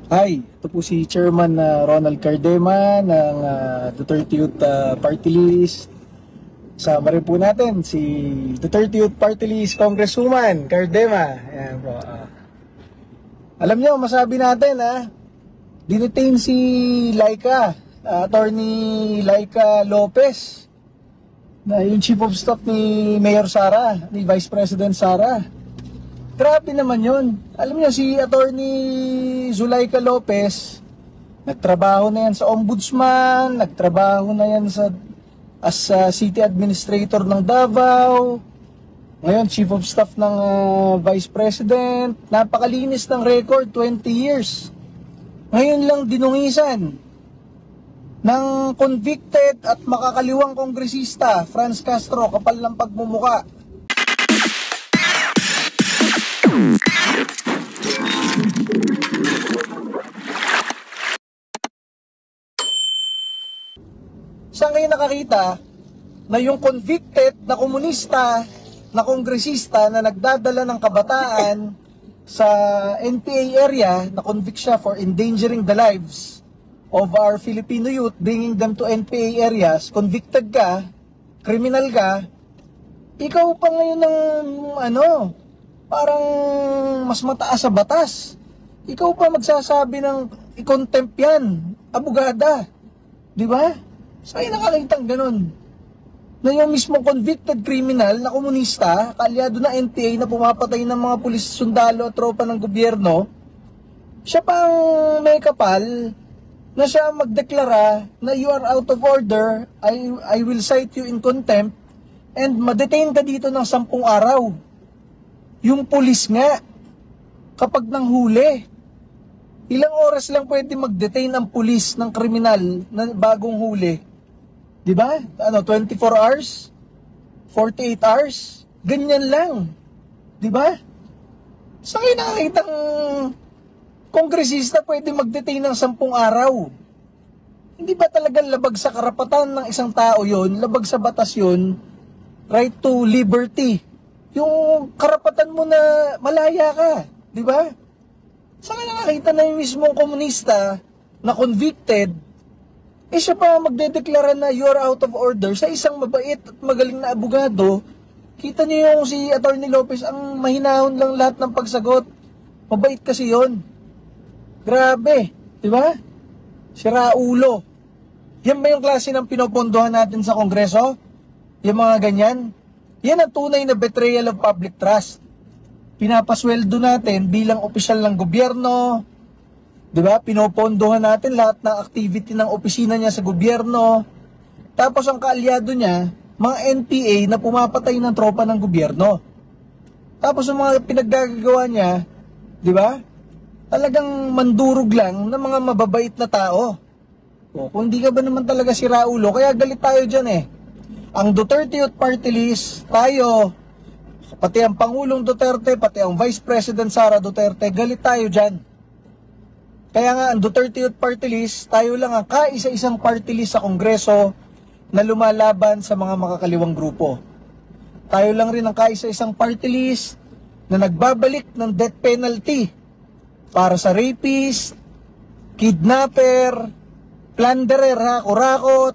Hi, ito po si Chairman Ronald Cardema ng Duterte Youth Party List. Sama rin po natin si Duterte Youth Party List Congresswoman Cardema. Ayan po. Alam nyo, masabi natin dinetain si Laika, Attorney Laika Lopez, na yung Chief of Staff ni Mayor Sara, ni Vice President Sara. Grabe naman yun. Alam niyo, si Attorney Zulaika Lopez, nagtrabaho na yan sa Ombudsman, nagtrabaho na yan as City Administrator ng Davao, ngayon Chief of Staff ng Vice President. Napakalinis ng record, 20 years. Ngayon lang dinungisan ng convicted at makakaliwang kongresista, Franz Castro, kapal ng pagmumuka. Saan kayo nakakita na yung convicted na komunista na kongresista na nagdadala ng kabataan sa NPA area, na convict siya for endangering the lives of our Filipino youth, bringing them to NPA areas, convicted ka, criminal ka, ikaw pa ngayon ng parang mas mataas sa batas. Ikaw pa magsasabi ng i-contempt yan, abogada. Di ba? Sa'yo nakalitang ganun. Na yung mismong convicted criminal na komunista, kalyado na NPA na pumapatay ng mga pulis, sundalo at tropa ng gobyerno, siya pang may kapal na siya magdeklara na you are out of order, I will cite you in contempt, and ma-detain ka dito ng 10 araw. Yung pulis nga, kapag nanghuli, ilang oras lang pwede mag-detain ang pulis ng kriminal na bagong huli? Diba? 24 hours? 48 hours? Ganyan lang. Diba? Saan kayo nakakitang kongresista pwede mag-detain ng 10 araw? Hindi ba talagang labag sa karapatan ng isang tao yon, labag sa batas yon, right to liberty? Yung karapatan mo na malaya ka, di ba? Saan ka nakakita na yung mismong komunista na convicted, siya pa magdedeklara na you are out of order sa isang mabait at magaling na abogado? Kita niyo yung si Attorney Lopez, ang mahinahon lang lahat ng pagsagot. Mabait kasi yon. Grabe, di ba? Sira ulo. Yan ba yung klase ng pinopondohan natin sa Kongreso? Yung mga ganyan? Yan ang tunay na betrayal of public trust. Pinapasweldo natin bilang opisyal ng gobyerno, di ba? Pinopondohan natin lahat ng activity ng opisina niya sa gobyerno. Tapos ang kaalyado niya, mga NPA na pumapatay ng tropa ng gobyerno. Tapos ang mga pinaggagawa niya, di ba? Talagang mandurog lang ng mga mababait na tao. O, kung di ka ba naman talaga si Raulo, kaya galit tayo dyan eh. Ang Duterte Youth Party List, tayo, pati ang Pangulong Duterte, pati ang Vice President Sara Duterte, galit tayo dyan. Kaya nga, ang Duterte Youth Party List, tayo lang ang kaisa-isang party list sa Kongreso na lumalaban sa mga makakaliwang grupo. Tayo lang rin ang kaisa-isang party list na nagbabalik ng death penalty para sa rapist, kidnapper, plunderer, kurakot,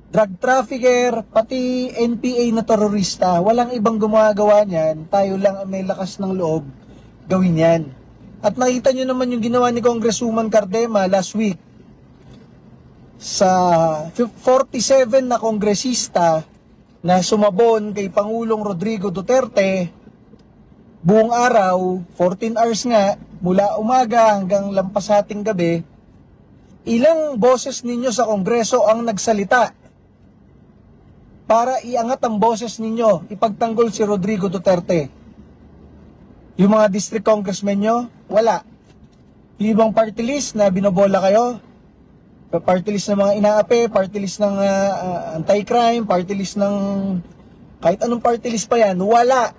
drug trafficker, pati NPA na terorista. Walang ibang gumagawa niyan. Tayo lang ang may lakas ng loob gawin yan. At nakita nyo naman yung ginawa ni Congresswoman Cardema last week. Sa 47 na kongresista na sumabon kay Pangulong Rodrigo Duterte, buong araw, 14 hours nga, mula umaga hanggang lampas ating gabi, ilang boses ninyo sa Kongreso ang nagsalita para iangat ang boses ninyo, ipagtanggol si Rodrigo Duterte? Yung mga district congressmen nyo, wala. Yung ibang party list na binobola kayo, party list ng mga inaape, party list ng anti-crime, party list ng kahit anong party list pa yan, wala.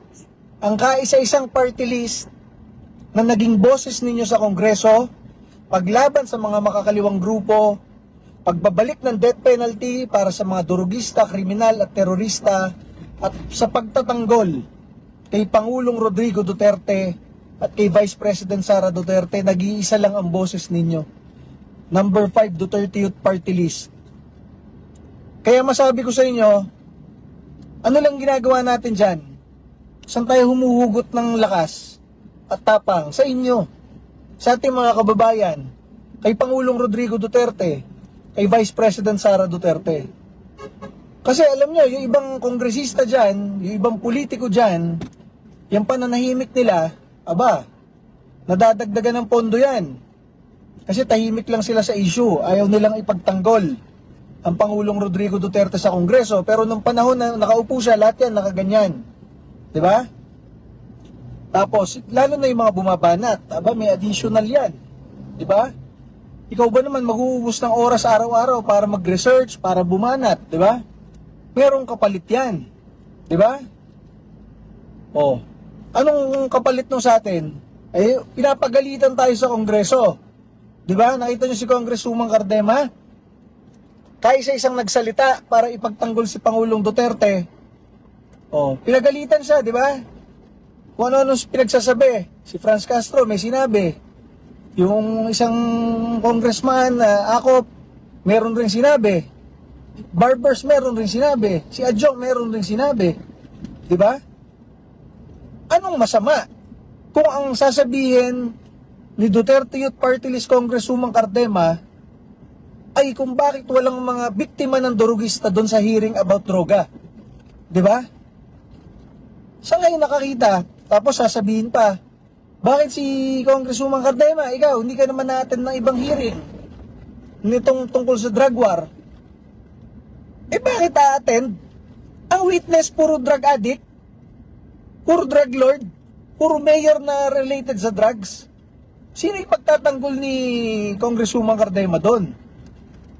Ang kaisa-isang party list na naging boses ninyo sa Kongreso, paglaban sa mga makakaliwang grupo, pagbabalik ng death penalty para sa mga durugista, kriminal at terorista, at sa pagtatanggol kay Pangulong Rodrigo Duterte at kay Vice President Sara Duterte, nag-iisa lang ang boses ninyo. Number 5, Duterte Youth Party List. Kaya masabi ko sa inyo, ano lang ginagawa natin dyan? Saan tayo humuhugot ng lakas at tapang? Sa inyo, sa ating mga kababayan, kay Pangulong Rodrigo Duterte, kay Vice President Sara Duterte. Kasi alam nyo, yung ibang kongresista dyan, yung ibang politiko dyan, yung pananahimik nila, aba, nadadagdagan ng pondo yan. Kasi tahimik lang sila sa issue. Ayaw nilang ipagtanggol ang Pangulong Rodrigo Duterte sa Kongreso. Pero nung panahon na nakaupo siya, lahat yan nakaganyan. Diba? Tapos, lalo na yung mga bumabanat. Aba, may additional yan. Diba? Ikaw ba naman mag-uubos ng oras araw-araw para mag-research, para bumanat? Diba? Merong kapalit yan. Diba? Oh. Anong kapalit nung sa atin? Eh, pinapagalitan tayo sa Kongreso. Diba? Nakita nyo si Congresswoman Cardema? Kaysa isang nagsalita para ipagtanggol si Pangulong Duterte, oh, pinagalitan siya, diba? Kung ano-ano pinagsasabi. Si Franz Castro may sinabi. Yung isang congressman, ako, meron rin sinabi. Barbers meron rin sinabi. Si Adjong meron rin sinabi. Diba? Anong masama kung ang sasabihin ni Duterte Youth Party List Congresswoman Cardema ay kung bakit walang mga biktima ng durugista doon sa hearing about droga? Diba? Saan kayo nakakita? Tapos sasabihin pa, bakit si Congresswoman Cardema, ikaw, hindi ka naman na-attend ng ibang hearing nitong tungkol sa drug war? Eh bakit a-attend? Ang witness, puro drug addict, puro drug lord, puro mayor na related sa drugs. Sino ipagtatanggol ni Congresswoman Cardema doon?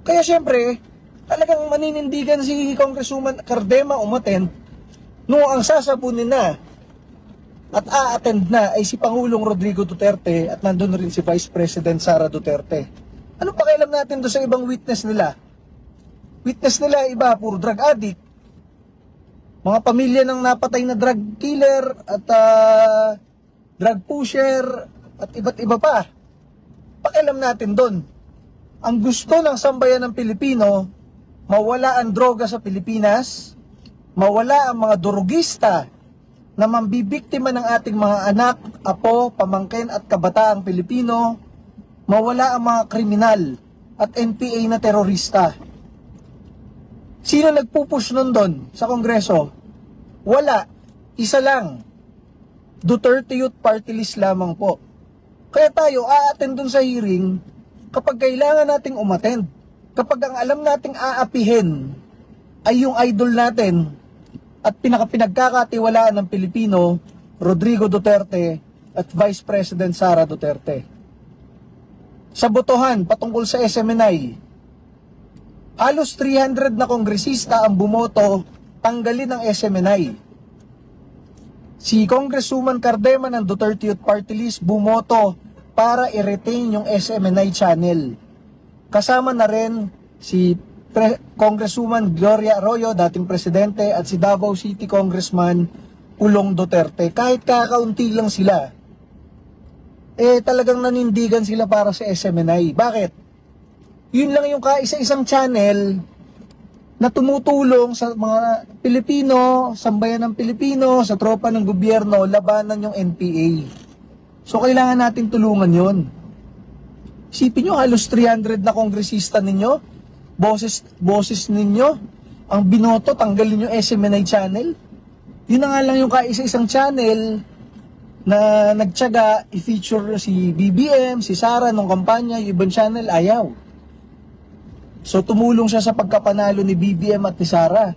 Kaya syempre, talagang maninindigan si Congresswoman Cardema umattend no ang sasabunin na at a-attend na ay si Pangulong Rodrigo Duterte at nandun rin si Vice President Sara Duterte. Ano pakialam natin doon sa ibang witness nila? Witness nila iba, puro drug addict. Mga pamilya ng napatay na drug killer at drug pusher at iba't iba pa. Pakialam natin doon. Ang gusto ng sambayan ng Pilipino, mawala ang droga sa Pilipinas, mawala ang mga durugista na mambibiktima ng ating mga anak, apo, pamangkin at kabataang Pilipino, mawala ang mga kriminal at NPA na terorista. Sino nagpupush nun doon sa Kongreso? Wala. Isa lang. Duterte Youth Party List lamang po. Kaya tayo a-attend doon sa hearing kapag kailangan nating umattend. Kapag ang alam nating aapihin ay yung idol natin at pinagkakatiwalaan ng Pilipino, Rodrigo Duterte at Vice President Sara Duterte. Sa botohan patungkol sa SMNI, halos 300 na kongresista ang bumoto tanggalin ang SMNI. Si Congresswoman Cardema ng Duterte Youth Party List bumoto para i-retain yung SMNI channel. Kasama na rin si Congresswoman Gloria Arroyo, dating presidente, at si Davao City Congressman Pulong Duterte. Kahit kakaunti lang sila, eh talagang nanindigan sila para sa SMNI. Bakit? Yun lang yung kaisa-isang channel na tumutulong sa mga Pilipino, sambayan ng Pilipino, sa tropa ng gobyerno, labanan yung NPA. So kailangan natin tulungan yun. Isipin nyo, halos 300 na kongresista ninyo, boses ninyo, ang binoto, tanggalin yung SMNI channel. Yun na nga lang yung kaisa-isang channel na nagtyaga i-feature si BBM, si Sara nung kampanya, yung ibang channel, ayaw. So tumulong siya sa pagkapanalo ni BBM at ni Sara.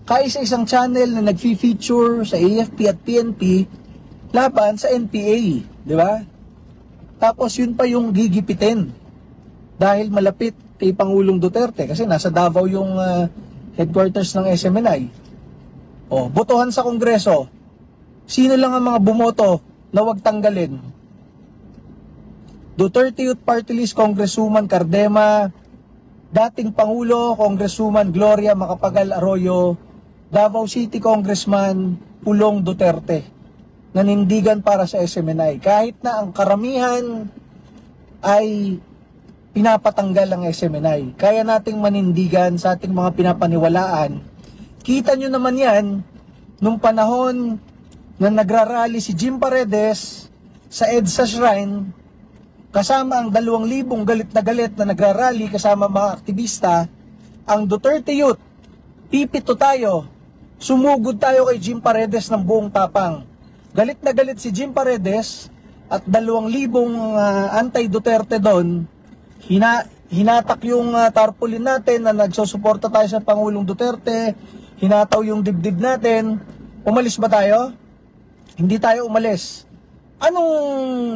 Kaisa-isang channel na nag-feature sa AFP at PNP laban sa NPA, di ba? Tapos yun pa yung gigipitin dahil malapit kay Pangulong Duterte kasi nasa Davao yung headquarters ng SMNI. O, botohan sa Kongreso. Sino lang ang mga bumoto na wag tanggalin? Duterte Youth Party List Congresswoman Cardema, dating Pangulo Congresswoman Gloria Macapagal Arroyo, Davao City Congressman Pulong Duterte. nanindigan para sa SMNI. Kahit na ang karamihan ay pinapatanggal ang SMNI. Kaya nating manindigan sa ating mga pinapaniwalaan. Kita nyo naman yan, nung panahon na nagrarally si Jim Paredes sa EDSA Shrine, kasama ang 2,000 galit na nagrarally kasama mga aktivista, ang Duterte Youth, pipito tayo, sumugod tayo kay Jim Paredes ng buong tapang. Galit na galit si Jim Paredes at 2,000 anti-Duterte doon, hinatak yung tarpaulin natin na nagsusuporta tayo sa Pangulong Duterte, hinataw yung dibdib natin. Umalis ba tayo? Hindi tayo umalis.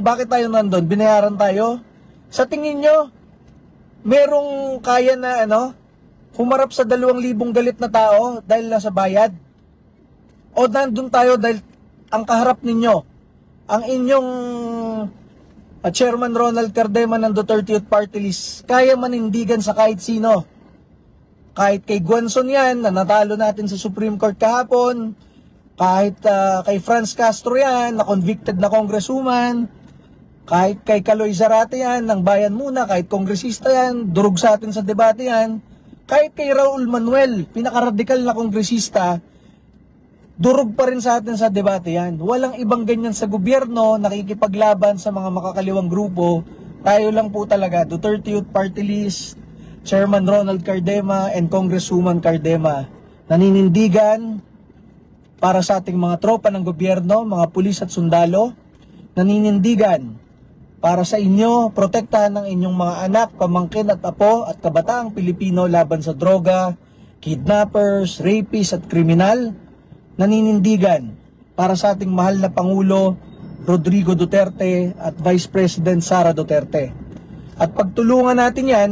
Bakit tayo nandun? Binayaran tayo? Sa tingin nyo, merong kaya na humarap sa 2,000 galit na tao dahil nasa bayad? O nandun tayo dahil ang kaharap ninyo, ang inyong Chairman Ronald Cardema ng Duterte Youth Party List, kaya manindigan sa kahit sino. Kahit kay Guanzon yan, na natalo natin sa Supreme Court kahapon, kahit kay Franz Castro yan, na convicted na congresswoman, kahit kay Kaloy Zarate yan, ng Bayan Muna, kahit kongresista yan, durog sa atin sa debate yan, kahit kay Raul Manuel, pinakaradikal na kongresista, durog pa rin sa atin sa debate yan. Walang ibang ganyan sa gobyerno, nakikipaglaban sa mga makakaliwang grupo. Tayo lang po talaga, Duterte Youth Party List, Chairman Ronald Cardema, and Congresswoman Cardema. Naninindigan para sa ating mga tropa ng gobyerno, mga pulis at sundalo. Naninindigan para sa inyo, protektahan ng inyong mga anak, pamangkin at apo at kabataang Pilipino laban sa droga, kidnappers, rapists at kriminal. Naninindigan para sa ating mahal na Pangulo Rodrigo Duterte at Vice President Sara Duterte. At pagtulungan natin yan,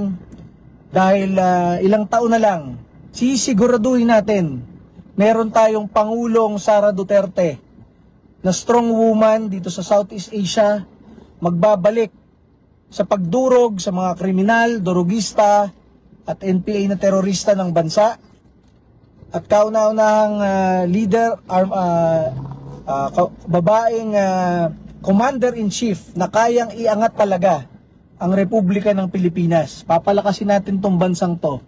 dahil ilang taon na lang, sisiguraduhin natin, meron tayong Pangulong Sara Duterte na strong woman dito sa Southeast Asia, magbabalik sa pagdurog sa mga kriminal, durugista at NPA na terorista ng bansa. At kauna-unahang leader, babaeng commander-in-chief na kayang iangat talaga ang Republika ng Pilipinas. Papalakasin natin tong bansang to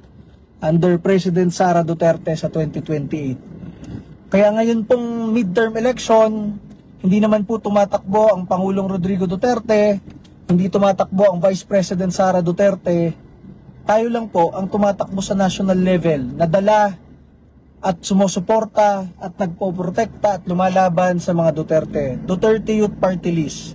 under President Sara Duterte sa 2028. Kaya ngayon pong midterm election, hindi naman po tumatakbo ang Pangulong Rodrigo Duterte, hindi tumatakbo ang Vice President Sara Duterte. Tayo lang po ang tumatakbo sa national level, nadala at sumusuporta at nagpoprotekta at lumalaban sa mga Duterte. Duterte Youth Party List.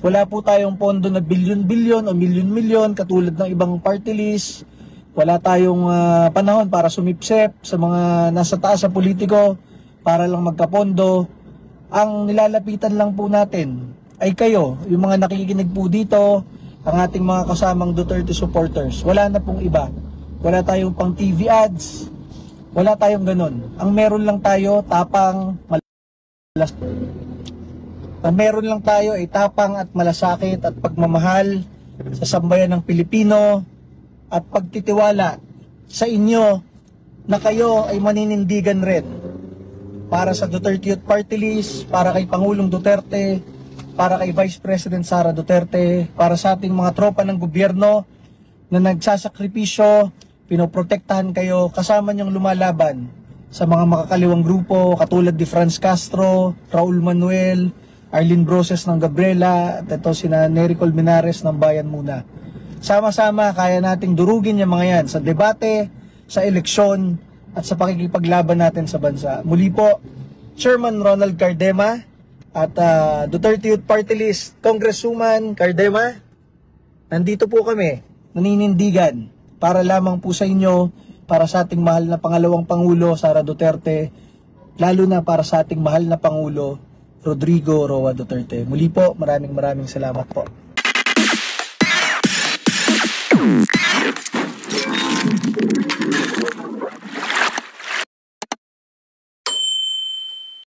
Wala po tayong pondo na bilyon-bilyon o milyon-milyon katulad ng ibang party list. Wala tayong panahon para sumipsep sa mga nasa taas sa politiko para lang magkapondo. Ang nilalapitan lang po natin ay kayo, yung mga nakikinig po dito, ang ating mga kasamang Duterte supporters. Wala na pong iba. Wala tayong pang TV ads. Wala tayong ganun. Ang meron lang tayo, tapang, ang meron lang tayo ay tapang at malasakit at pagmamahal sa sambayan ng Pilipino at pagtitiwala sa inyo na kayo ay maninindigan rin para sa Duterte Youth Party List, para kay Pangulong Duterte, para kay Vice President Sara Duterte, para sa ating mga tropa ng gobyerno na nagsasakripisyo, pinoprotektahan kayo, kasama niyong lumalaban sa mga makakaliwang grupo katulad ni Franz Castro, Raul Manuel, Arlene Broses ng Gabriela, at ito sina Nery Colmenares ng Bayan Muna. Sama-sama kaya nating durugin yung mga yan sa debate, sa eleksyon, at sa pakikipaglaban natin sa bansa. Muli po, Chairman Ronald Cardema at Duterte Youth Party List, Congresswoman Cardema, nandito po kami, naninindigan, para lamang po sa inyo, para sa ating mahal na pangalawang Pangulo, Sara Duterte, lalo na para sa ating mahal na Pangulo, Rodrigo Roa Duterte. Muli po, maraming salamat po.